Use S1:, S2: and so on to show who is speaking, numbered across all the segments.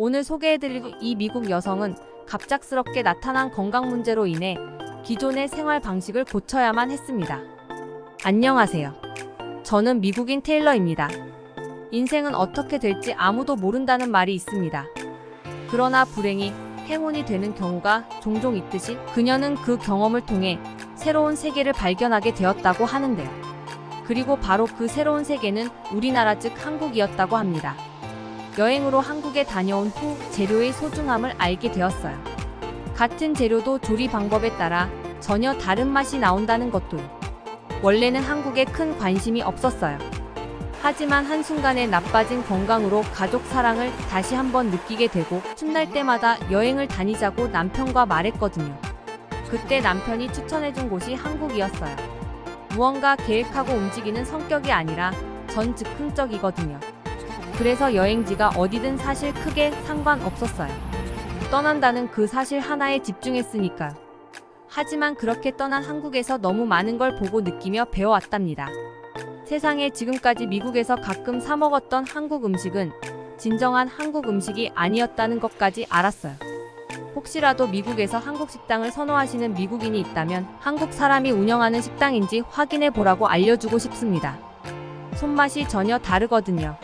S1: 오늘 소개해드릴 이 미국 여성은 갑작스럽게 나타난 건강 문제로 인해 기존의 생활 방식을 고쳐야만 했습니다. 안녕하세요. 저는 미국인 테일러입니다. 인생은 어떻게 될지 아무도 모른다는 말이 있습니다. 그러나 불행이 행운이 되는 경우가 종종 있듯이 그녀는 그 경험을 통해 새로운 세계를 발견하게 되었다고 하는데요. 그리고 바로 그 새로운 세계는 우리나라 즉 한국이었다고 합니다. 여행으로 한국에 다녀온 후 재료의 소중함을 알게 되었어요. 같은 재료도 조리 방법에 따라 전혀 다른 맛이 나온다는 것도 원래는 한국에 큰 관심이 없었어요. 하지만 한순간에 나빠진 건강으로 가족 사랑을 다시 한번 느끼게 되고 틈날 때마다 여행을 다니자고 남편과 말했거든요. 그때 남편이 추천해준 곳이 한국이었어요. 무언가 계획하고 움직이는 성격이 아니라 전 즉흥적이거든요. 그래서 여행지가 어디든 사실 크게 상관없었어요. 떠난다는 그 사실 하나에 집중했으니까요. 하지만 그렇게 떠난 한국에서 너무 많은 걸 보고 느끼며 배워왔답니다. 세상에 지금까지 미국에서 가끔 사 먹었던 한국 음식은 진정한 한국 음식이 아니었다는 것까지 알았어요. 혹시라도 미국에서 한국 식당을 선호하시는 미국인이 있다면 한국 사람이 운영하는 식당인지 확인해 보라고 알려주고 싶습니다. 손맛이 전혀 다르거든요.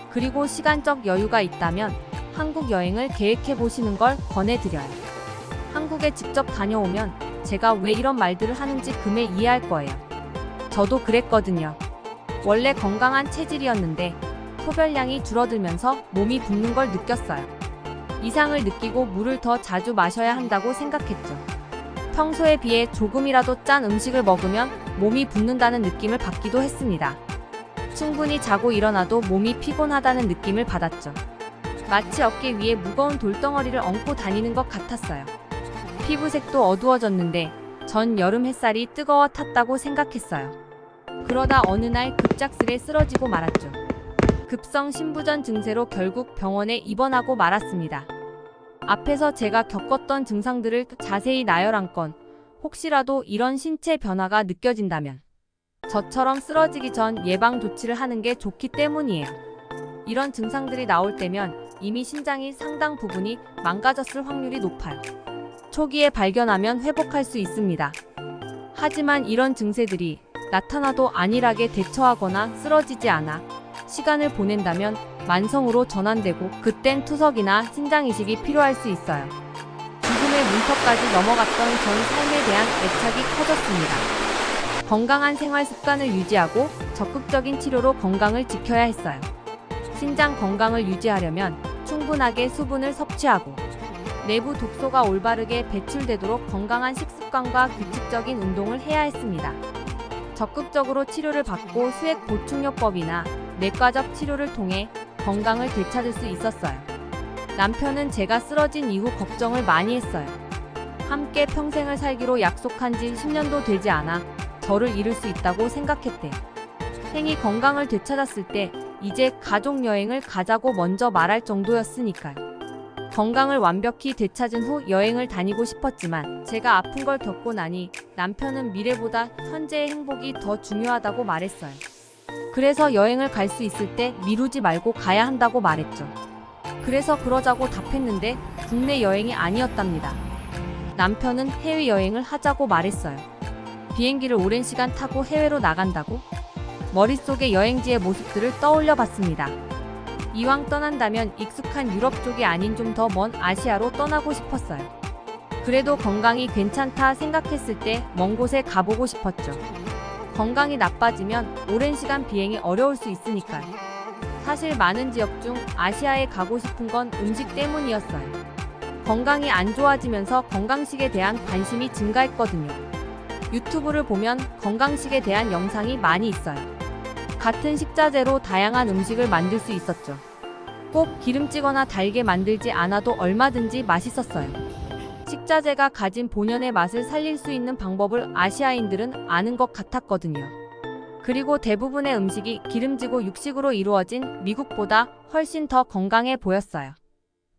S1: 그리고 시간적 여유가 있다면 한국 여행을 계획해 보시는 걸 권해드려요. 한국에 직접 다녀오면 제가 왜 이런 말들을 하는지 금세 이해할 거예요. 저도 그랬거든요. 원래 건강한 체질이었는데 소변량이 줄어들면서 몸이 붓는 걸 느꼈어요. 이상을 느끼고 물을 더 자주 마셔야 한다고 생각했죠. 평소에 비해 조금이라도 짠 음식을 먹으면 몸이 붓는다는 느낌을 받기도 했습니다. 충분히 자고 일어나도 몸이 피곤하다는 느낌을 받았죠. 마치 어깨 위에 무거운 돌덩어리를 얹고 다니는 것 같았어요. 피부색도 어두워졌는데 전 여름 햇살이 뜨거워 탔다고 생각했어요. 그러다 어느 날 급작스레 쓰러지고 말았죠. 급성 신부전 증세로 결국 병원에 입원하고 말았습니다. 앞에서 제가 겪었던 증상들을 자세히 나열한 건 혹시라도 이런 신체 변화가 느껴진다면 저처럼 쓰러지기 전 예방 조치를 하는 게 좋기 때문이에요. 이런 증상들이 나올 때면 이미 신장이 상당 부분이 망가졌을 확률이 높아요. 초기에 발견하면 회복할 수 있습니다. 하지만 이런 증세들이 나타나도 안일하게 대처하거나 쓰러지지 않아 시간을 보낸다면 만성으로 전환되고 그땐 투석이나 신장 이식이 필요할 수 있어요. 죽음의 문턱까지 넘어갔던 전 삶에 대한 애착이 커졌습니다. 건강한 생활 습관을 유지하고 적극적인 치료로 건강을 지켜야 했어요. 신장 건강을 유지하려면 충분하게 수분을 섭취하고 내부 독소가 올바르게 배출되도록 건강한 식습관과 규칙적인 운동을 해야 했습니다. 적극적으로 치료를 받고 수액 보충요법이나 내과적 치료를 통해 건강을 되찾을 수 있었어요. 남편은 제가 쓰러진 이후 걱정을 많이 했어요. 함께 평생을 살기로 약속한 지 10년도 되지 않아 저를 잃을 수 있다고 생각했대요. 행히 건강을 되찾았을 때 이제 가족여행을 가자고 먼저 말할 정도였으니까요. 건강을 완벽히 되찾은 후 여행을 다니고 싶었지만 제가 아픈 걸 겪고 나니 남편은 미래보다 현재의 행복이 더 중요하다고 말했어요. 그래서 여행을 갈 수 있을 때 미루지 말고 가야 한다고 말했죠. 그래서 그러자고 답했는데 국내 여행이 아니었답니다. 남편은 해외여행을 하자고 말했어요. 비행기를 오랜 시간 타고 해외로 나간다고? 머릿속에 여행지의 모습들을 떠올려 봤습니다. 이왕 떠난다면 익숙한 유럽 쪽이 아닌 좀 더 먼 아시아로 떠나고 싶었어요. 그래도 건강이 괜찮다 생각했을 때 먼 곳에 가보고 싶었죠. 건강이 나빠지면 오랜 시간 비행이 어려울 수 있으니까요. 사실 많은 지역 중 아시아에 가고 싶은 건 음식 때문이었어요. 건강이 안 좋아지면서 건강식에 대한 관심이 증가했거든요. 유튜브를 보면 건강식에 대한 영상이 많이 있어요. 같은 식자재로 다양한 음식을 만들 수 있었죠. 꼭 기름지거나 달게 만들지 않아도 얼마든지 맛있었어요. 식자재가 가진 본연의 맛을 살릴 수 있는 방법을 아시아인들은 아는 것 같았거든요. 그리고 대부분의 음식이 기름지고 육식으로 이루어진 미국보다 훨씬 더 건강해 보였어요.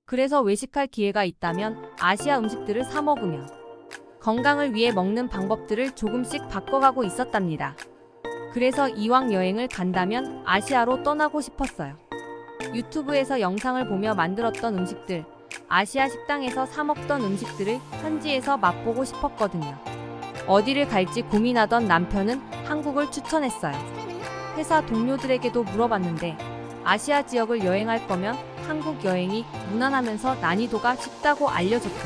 S1: 그래서 외식할 기회가 있다면 아시아 음식들을 사 먹으며 건강을 위해 먹는 방법들을 조금씩 바꿔가고 있었답니다. 그래서 이왕 여행을 간다면 아시아로 떠나고 싶었어요. 유튜브에서 영상을 보며 만들었던 음식들, 아시아 식당에서 사 먹던 음식들을 현지에서 맛보고 싶었거든요. 어디를 갈지 고민하던 남편은 한국을 추천했어요. 회사 동료들에게도 물어봤는데 아시아 지역을 여행할 거면 한국 여행이 무난하면서 난이도가 쉽다고 알려줬고,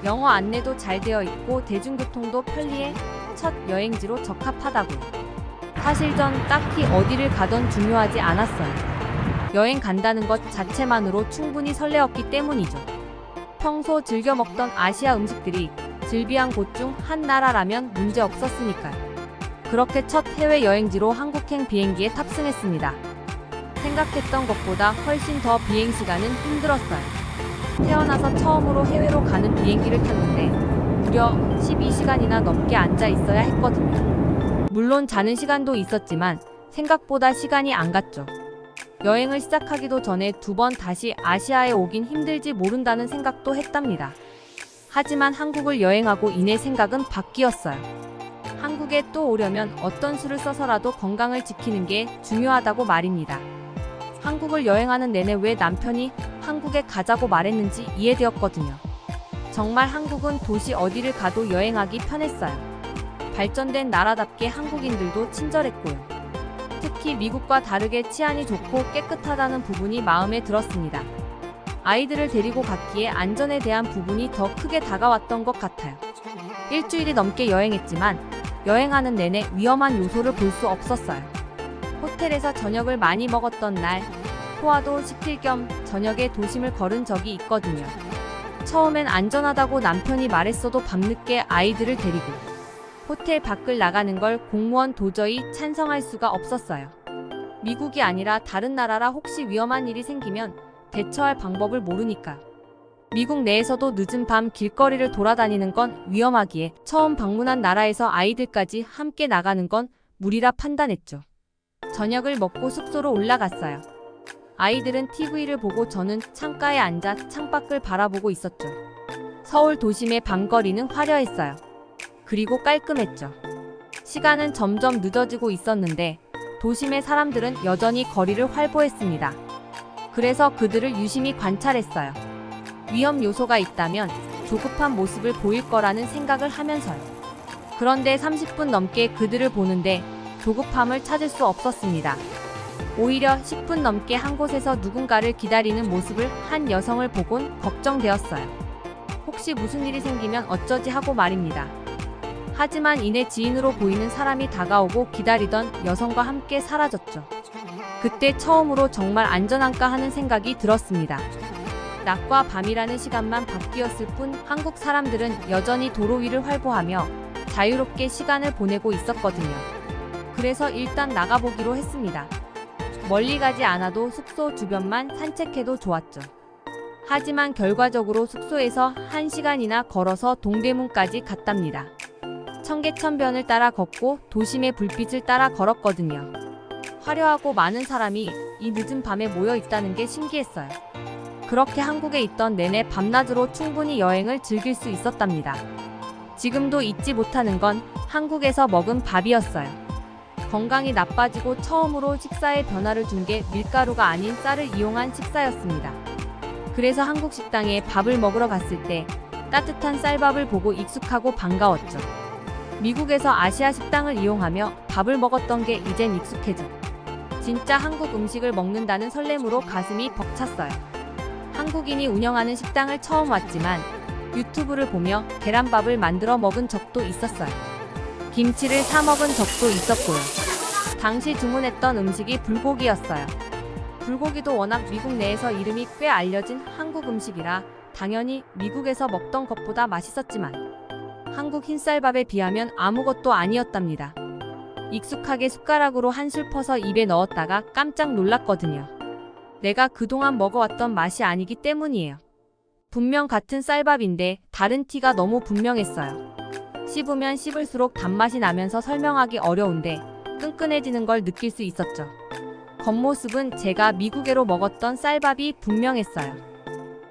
S1: 영어 안내도 잘 되어 있고 대중교통도 편리해 첫 여행지로 적합하다고요. 사실 전 딱히 어디를 가던 중요하지 않았어요. 여행 간다는 것 자체만으로 충분히 설레었기 때문이죠. 평소 즐겨 먹던 아시아 음식들이 즐비한 곳 중 한 나라라면 문제 없었으니까요. 그렇게 첫 해외 여행지로 한국행 비행기에 탑승했습니다. 생각했던 것보다 훨씬 더 비행 시간은 힘들었어요. 태어나서 처음으로 해외로 가는 비행기를 탔는데 무려 12시간이나 넘게 앉아 있어야 했거든요. 물론 자는 시간도 있었지만 생각보다 시간이 안 갔죠. 여행을 시작하기도 전에 2번 다시 아시아에 오긴 힘들지 모른다는 생각도 했답니다. 하지만 한국을 여행하고 이내 생각은 바뀌었어요. 한국에 또 오려면 어떤 수를 써서라도 건강을 지키는 게 중요하다고 말입니다. 한국을 여행하는 내내 왜 남편이 한국에 가자고 말했는지 이해되었거든요. 정말 한국은 도시 어디를 가도 여행하기 편했어요. 발전된 나라답게 한국인들도 친절했고요. 특히 미국과 다르게 치안이 좋고 깨끗하다는 부분이 마음에 들었습니다. 아이들을 데리고 갔기에 안전에 대한 부분이 더 크게 다가왔던 것 같아요. 일주일이 넘게 여행했지만 여행하는 내내 위험한 요소를 볼 수 없었어요. 호텔에서 저녁을 많이 먹었던 날, 소화도 시킬 겸 저녁에 도심을 걸은 적이 있거든요. 처음엔 안전하다고 남편이 말했어도 밤늦게 아이들을 데리고 호텔 밖을 나가는 걸 공무원 도저히 찬성할 수가 없었어요. 미국이 아니라 다른 나라라 혹시 위험한 일이 생기면 대처할 방법을 모르니까. 미국 내에서도 늦은 밤 길거리를 돌아다니는 건 위험하기에 처음 방문한 나라에서 아이들까지 함께 나가는 건 무리라 판단했죠. 저녁을 먹고 숙소로 올라갔어요. 아이들은 TV를 보고 저는 창가에 앉아 창밖을 바라보고 있었죠. 서울 도심의 밤거리는 화려했어요. 그리고 깔끔했죠. 시간은 점점 늦어지고 있었는데 도심의 사람들은 여전히 거리를 활보했습니다. 그래서 그들을 유심히 관찰했어요. 위험 요소가 있다면 조급한 모습을 보일 거라는 생각을 하면서요. 그런데 30분 넘게 그들을 보는데 조급함을 찾을 수 없었습니다. 오히려 10분 넘게 한 곳에서 누군가를 기다리는 모습을 한 여성을 보곤 걱정되었어요. 혹시 무슨 일이 생기면 어쩌지 하고 말입니다. 하지만 이내 지인으로 보이는 사람이 다가오고 기다리던 여성과 함께 사라졌죠. 그때 처음으로 정말 안전한가 하는 생각이 들었습니다. 낮과 밤이라는 시간만 바뀌었을 뿐 한국 사람들은 여전히 도로 위를 활보하며 자유롭게 시간을 보내고 있었거든요. 그래서 일단 나가보기로 했습니다. 멀리 가지 않아도 숙소 주변만 산책해도 좋았죠. 하지만 결과적으로 숙소에서 1시간이나 걸어서 동대문까지 갔답니다. 청계천변을 따라 걷고 도심의 불빛을 따라 걸었거든요. 화려하고 많은 사람이 이 늦은 밤에 모여 있다는 게 신기했어요. 그렇게 한국에 있던 내내 밤낮으로 충분히 여행을 즐길 수 있었답니다. 지금도 잊지 못하는 건 한국에서 먹은 밥이었어요. 건강이 나빠지고 처음으로 식사에 변화를 준 게 밀가루가 아닌 쌀을 이용한 식사였습니다. 그래서 한국 식당에 밥을 먹으러 갔을 때 따뜻한 쌀밥을 보고 익숙하고 반가웠죠. 미국에서 아시아 식당을 이용하며 밥을 먹었던 게 이젠 익숙해져. 진짜 한국 음식을 먹는다는 설렘으로 가슴이 벅찼어요. 한국인이 운영하는 식당을 처음 왔지만 유튜브를 보며 계란밥을 만들어 먹은 적도 있었어요. 김치를 사 먹은 적도 있었고요. 당시 주문했던 음식이 불고기였어요. 불고기도 워낙 미국 내에서 이름이 꽤 알려진 한국 음식이라 당연히 미국에서 먹던 것보다 맛있었지만 한국 흰쌀밥에 비하면 아무것도 아니었답니다. 익숙하게 숟가락으로 한술 퍼서 입에 넣었다가 깜짝 놀랐거든요. 내가 그동안 먹어왔던 맛이 아니기 때문이에요. 분명 같은 쌀밥인데 다른 티가 너무 분명했어요. 씹으면 씹을수록 단맛이 나면서 설명하기 어려운데 끈끈해지는 걸 느낄 수 있었죠. 겉모습은 제가 미국에로 먹었던 쌀밥이 분명했어요.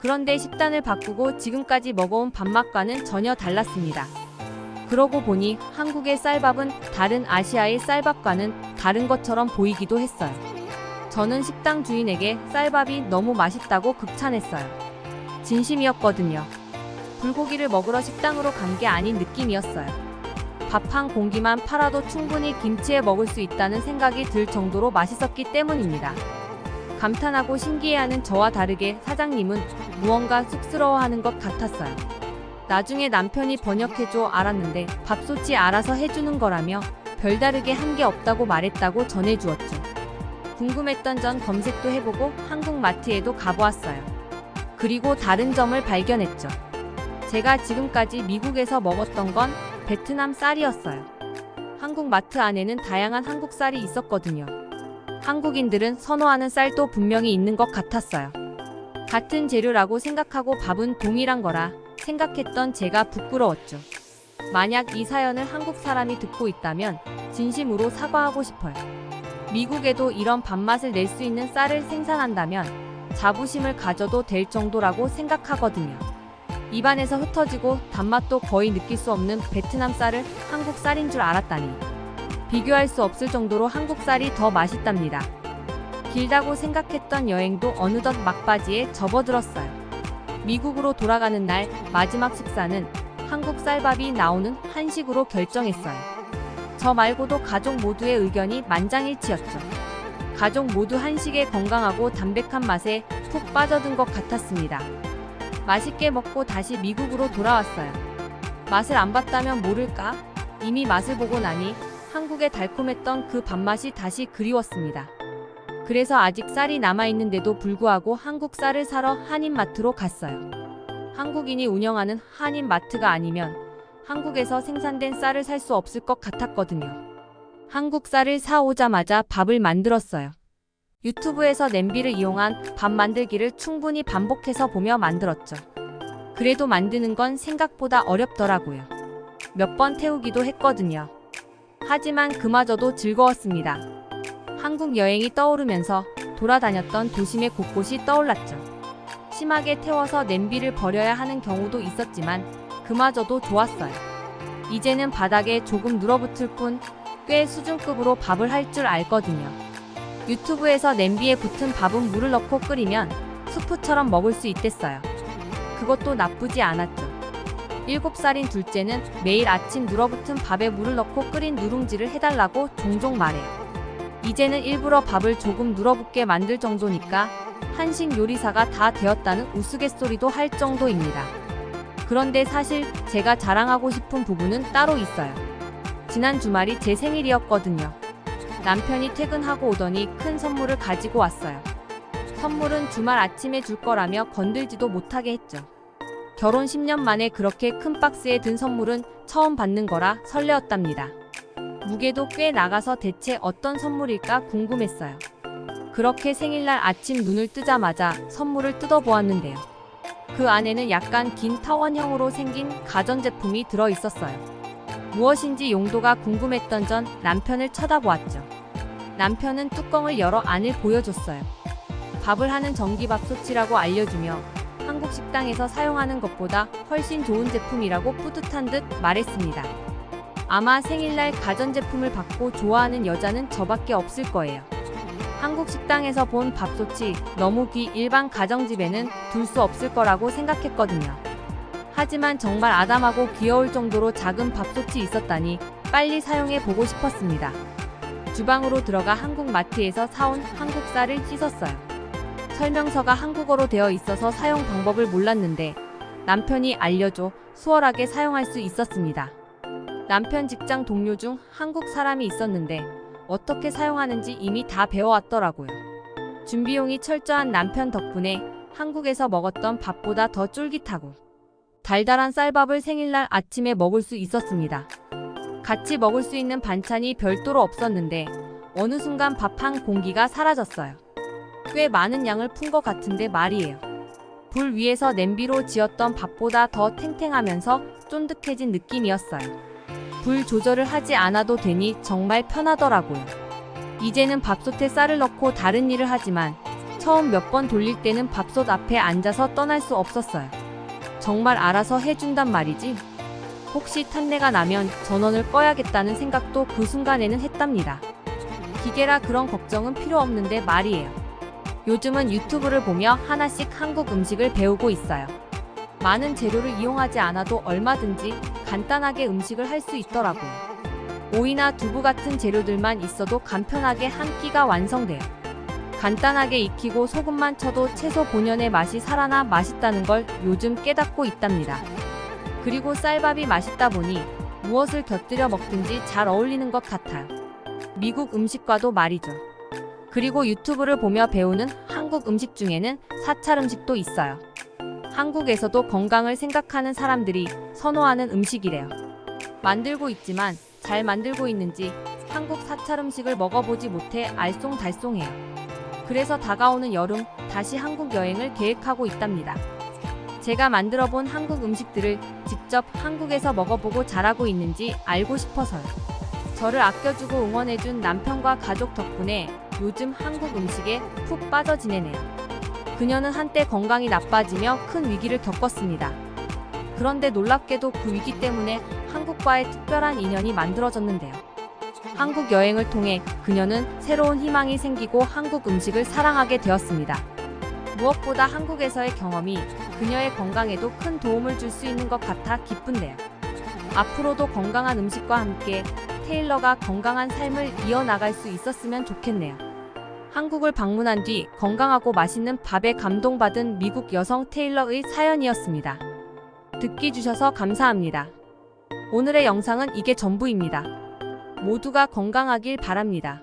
S1: 그런데 식단을 바꾸고 지금까지 먹어온 밥맛과는 전혀 달랐습니다. 그러고 보니 한국의 쌀밥은 다른 아시아의 쌀밥과는 다른 것처럼 보이기도 했어요. 저는 식당 주인에게 쌀밥이 너무 맛있다고 극찬했어요. 진심이었거든요. 불고기를 먹으러 식당으로 간 게 아닌 느낌이었어요. 밥 한 공기만 팔아도 충분히 김치에 먹을 수 있다는 생각이 들 정도로 맛있었기 때문입니다. 감탄하고 신기해하는 저와 다르게 사장님은 무언가 쑥스러워하는 것 같았어요. 나중에 남편이 번역해줘 알았는데 밥솥이 알아서 해주는 거라며 별다르게 한 게 없다고 말했다고 전해주었죠. 궁금했던 전 검색도 해보고 한국 마트에도 가보았어요. 그리고 다른 점을 발견했죠. 제가 지금까지 미국에서 먹었던 건 베트남 쌀이었어요. 한국 마트 안에는 다양한 한국 쌀이 있었거든요. 한국인들은 선호하는 쌀도 분명히 있는 것 같았어요. 같은 재료라고 생각하고 밥은 동일한 거라 생각했던 제가 부끄러웠죠. 만약 이 사연을 한국 사람이 듣고 있다면 진심으로 사과하고 싶어요. 미국에도 이런 밥맛을 낼 수 있는 쌀을 생산한다면 자부심을 가져도 될 정도라고 생각하거든요. 입안에서 흩어지고 단맛도 거의 느낄 수 없는 베트남 쌀을 한국 쌀인 줄 알았다니. 비교할 수 없을 정도로 한국 쌀이 더 맛있답니다. 길다고 생각했던 여행도 어느덧 막바지에 접어들었어요. 미국으로 돌아가는 날 마지막 식사는 한국 쌀밥이 나오는 한식으로 결정했어요. 저 말고도 가족 모두의 의견이 만장일치였죠. 가족 모두 한식의 건강하고 담백한 맛에 푹 빠져든 것 같았습니다. 맛있게 먹고 다시 미국으로 돌아왔어요. 맛을 안 봤다면 모를까? 이미 맛을 보고 나니 한국의 달콤했던 그 밥맛이 다시 그리웠습니다. 그래서 아직 쌀이 남아있는데도 불구하고 한국 쌀을 사러 한인마트로 갔어요. 한국인이 운영하는 한인마트가 아니면 한국에서 생산된 쌀을 살 수 없을 것 같았거든요. 한국 쌀을 사오자마자 밥을 만들었어요. 유튜브에서 냄비를 이용한 밥 만들기를 충분히 반복해서 보며 만들었죠. 그래도 만드는 건 생각보다 어렵더라고요. 몇 번 태우기도 했거든요. 하지만 그마저도 즐거웠습니다. 한국 여행이 떠오르면서 돌아다녔던 도심의 곳곳이 떠올랐죠. 심하게 태워서 냄비를 버려야 하는 경우도 있었지만 그마저도 좋았어요. 이제는 바닥에 조금 눌어붙을 뿐 꽤 수준급으로 밥을 할 줄 알거든요. 유튜브에서 냄비에 붙은 밥은 물을 넣고 끓이면 수프처럼 먹을 수 있댔어요. 그것도 나쁘지 않았죠. 7살인 둘째는 매일 아침 눌어붙은 밥에 물을 넣고 끓인 누룽지를 해달라고 종종 말해요. 이제는 일부러 밥을 조금 눌어붙게 만들 정도니까 한식 요리사가 다 되었다는 우스갯소리도 할 정도입니다. 그런데 사실 제가 자랑하고 싶은 부분은 따로 있어요. 지난 주말이 제 생일이었거든요. 남편이 퇴근하고 오더니 큰 선물을 가지고 왔어요. 선물은 주말 아침에 줄 거라며 건들지도 못하게 했죠. 결혼 10년 만에 그렇게 큰 박스에 든 선물은 처음 받는 거라 설레었답니다. 무게도 꽤 나가서 대체 어떤 선물일까 궁금했어요. 그렇게 생일날 아침 눈을 뜨자마자 선물을 뜯어보았는데요. 그 안에는 약간 긴 타원형으로 생긴 가전제품이 들어있었어요. 무엇인지 용도가 궁금했던 전 남편을 쳐다보았죠. 남편은 뚜껑을 열어 안을 보여줬어요. 밥을 하는 전기밥솥이라고 알려주며 한국 식당에서 사용하는 것보다 훨씬 좋은 제품이라고 뿌듯한 듯 말했습니다. 아마 생일날 가전제품을 받고 좋아하는 여자는 저밖에 없을 거예요. 한국 식당에서 본 밥솥이 너무 일반 가정집에는 둘 수 없을 거라고 생각했거든요. 하지만 정말 아담하고 귀여울 정도로 작은 밥솥이 있었다니 빨리 사용해 보고 싶었습니다. 주방으로 들어가 한국 마트에서 사온 한국 쌀을 씻었어요. 설명서가 한국어로 되어 있어서 사용 방법을 몰랐는데 남편이 알려줘 수월하게 사용할 수 있었습니다. 남편 직장 동료 중 한국 사람이 있었는데 어떻게 사용하는지 이미 다 배워왔더라고요. 준비용이 철저한 남편 덕분에 한국에서 먹었던 밥보다 더 쫄깃하고 달달한 쌀밥을 생일날 아침에 먹을 수 있었습니다. 같이 먹을 수 있는 반찬이 별도로 없었는데 어느 순간 밥 한 공기가 사라졌어요. 꽤 많은 양을 푼 것 같은데 말이에요. 불 위에서 냄비로 지었던 밥보다 더 탱탱하면서 쫀득해진 느낌이었어요. 불 조절을 하지 않아도 되니 정말 편하더라고요. 이제는 밥솥에 쌀을 넣고 다른 일을 하지만 처음 몇 번 돌릴 때는 밥솥 앞에 앉아서 떠날 수 없었어요. 정말 알아서 해준단 말이지? 혹시 탄내가 나면 전원을 꺼야겠다는 생각도 그 순간에는 했답니다. 기계라 그런 걱정은 필요 없는데 말이에요. 요즘은 유튜브를 보며 하나씩 한국 음식을 배우고 있어요. 많은 재료를 이용하지 않아도 얼마든지 간단하게 음식을 할 수 있더라고요. 오이나 두부 같은 재료들만 있어도 간편하게 한 끼가 완성돼요. 간단하게 익히고 소금만 쳐도 채소 본연의 맛이 살아나 맛있다는 걸 요즘 깨닫고 있답니다. 그리고 쌀밥이 맛있다 보니 무엇을 곁들여 먹든지 잘 어울리는 것 같아요. 미국 음식과도 말이죠. 그리고 유튜브를 보며 배우는 한국 음식 중에는 사찰 음식도 있어요. 한국에서도 건강을 생각하는 사람들이 선호하는 음식이래요. 만들고 있지만 잘 만들고 있는지 한국 사찰 음식을 먹어보지 못해 알쏭달쏭해요. 그래서 다가오는 여름 다시 한국 여행을 계획하고 있답니다. 제가 만들어본 한국 음식들을 직접 한국에서 먹어보고 잘하고 있는지 알고 싶어서요. 저를 아껴주고 응원해준 남편과 가족 덕분에 요즘 한국 음식에 푹 빠져 지내네요. 그녀는 한때 건강이 나빠지며 큰 위기를 겪었습니다. 그런데 놀랍게도 그 위기 때문에 한국과의 특별한 인연이 만들어졌는데요. 한국 여행을 통해 그녀는 새로운 희망이 생기고 한국 음식을 사랑하게 되었습니다. 무엇보다 한국에서의 경험이 그녀의 건강에도 큰 도움을 줄 수 있는 것 같아 기쁜데요. 앞으로도 건강한 음식과 함께 테일러가 건강한 삶을 이어나갈 수 있었으면 좋겠네요. 한국을 방문한 뒤 건강하고 맛있는 밥에 감동받은 미국 여성 테일러의 사연이었습니다. 듣기 주셔서 감사합니다. 오늘의 영상은 이게 전부입니다. 모두가 건강하길 바랍니다.